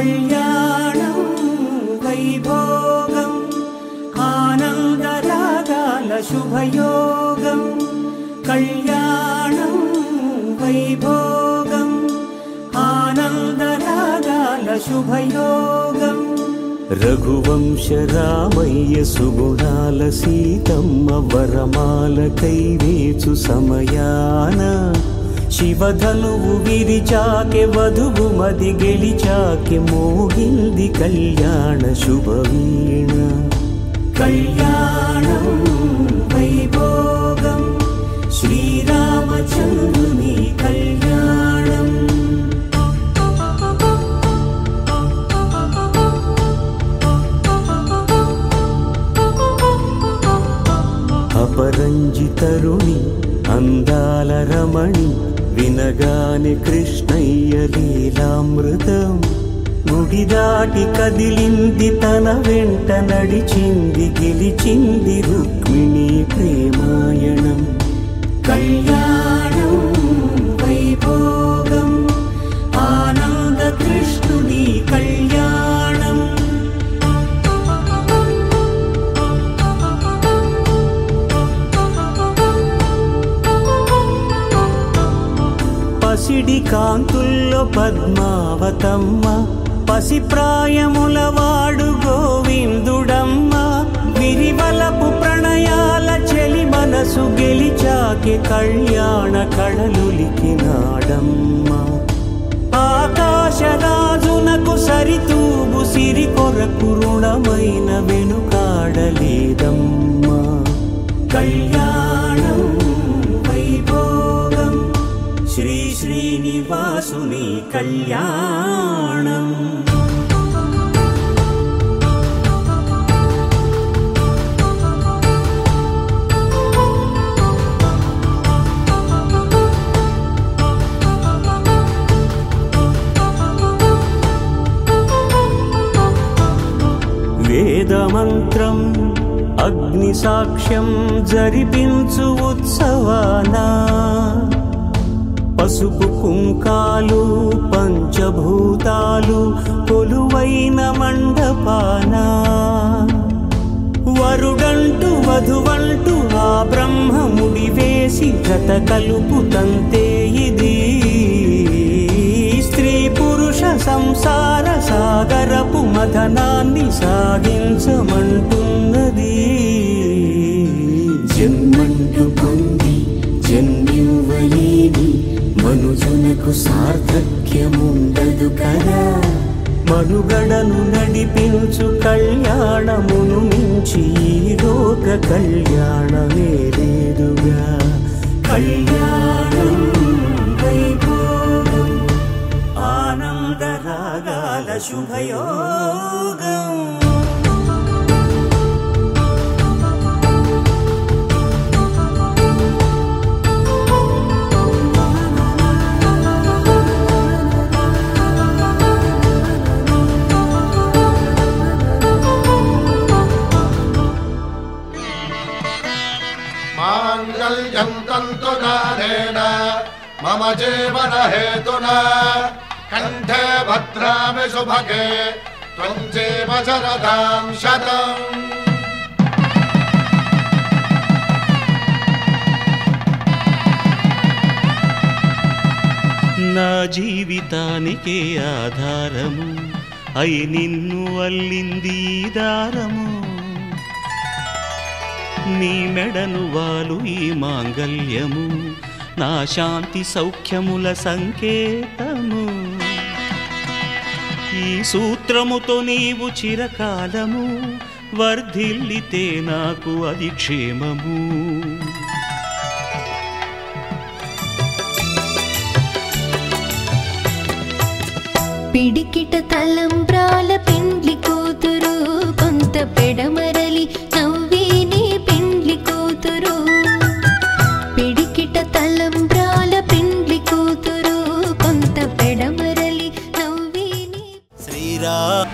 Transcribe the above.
కళ్యాణం వైభోగం ఆనందరాగాల శుభయోగం కళ్యాణం వైభోగం ఆనందరాగాల శుభయోగం రఘువంశ రామయ్య సుగుణాల సీతమ్మ వరమాల కైవేచు సమయాన శివధనువు విరిచాకె వధువు మది గెలిచాకె మోగింది కళ్యాణ శుభవీణ కళ్యాణం వైభోగం శ్రీరామచంద్రుని కళ్యాణం అపరంజి తరుణి అందాల రమణి వినగానే కృష్ణయ్య లీలామృతం గుడి దాటి కదిలింది తన వెంట నడిచింది గెలిచింది రుక్మిణి ప్రేమాయణం కళ్యాణం వైభోగం ఆనంద కృష్ణుని కళ్యాణం పసిడి కాంతుల్లో పద్మావతమ్మ పసిప్రాయముల వాడు గోవిందుడమ్మ విరివలపు ప్రణయాల చెలి మనసు గెలిచాకే కళ్యాణ కళలులికినాడమ్మ ఆకాశరాజునకు సరితూగు సిరి కొరకు రుణమైన వెనుకాడలేదమ్మ కళ్యాణం వైభోగం శ్రీ శ్రీనివాసుని కళ్యాణం వేదమంత్రం అగ్ని సాక్ష్యం జరిపించు ఉత్సవానా పసుపు కుంకాలు పంచభూతాలు కొలువైన మండపాన వరుడంటూ వధువంటూ ఆ బ్రహ్మముడి వేసి గత కలుపు తంతే ఇది స్త్రీ పురుష సంసార సాగరపు మథనాన్ని సాగించమంటున్నది జన్మంటూ పొంది జన్మివ్వలేని మనుజునకు సార్థక్యముండదు కదా మనుగడను నడిపించు కళ్యాణమును మించి ఈ లోక కళ్యాణమే లేదుగా కళ్యాణం వైభోగం ఆనందరాగాల శుభయోగం न्तुकारेण मम जीवन हेतुना कंठे भद्रामि शुभगे त्वं जीव शरदां शतम् నా జీవితానికే ఆధారము అయి నిన్ను అల్లింది దారము నీ మెడను వాలు ఈ మాంగల్యము నా శాంతి సౌఖ్యముల సంకేతము ఈ సూత్రముతో నీవు చిరకాలము వర్ధిల్లితే నాకు అది క్షేమము పిడికిట తలంబ్రాల పెండ్లి కూతురు కొంత పెడమరలి నవ్వేని పెండ్లి కూతురు పిడికిట తలంబ్రాల పెండ్లి కూతురు కొంత పెడమరలి నవ్వేని శ్రీరామ్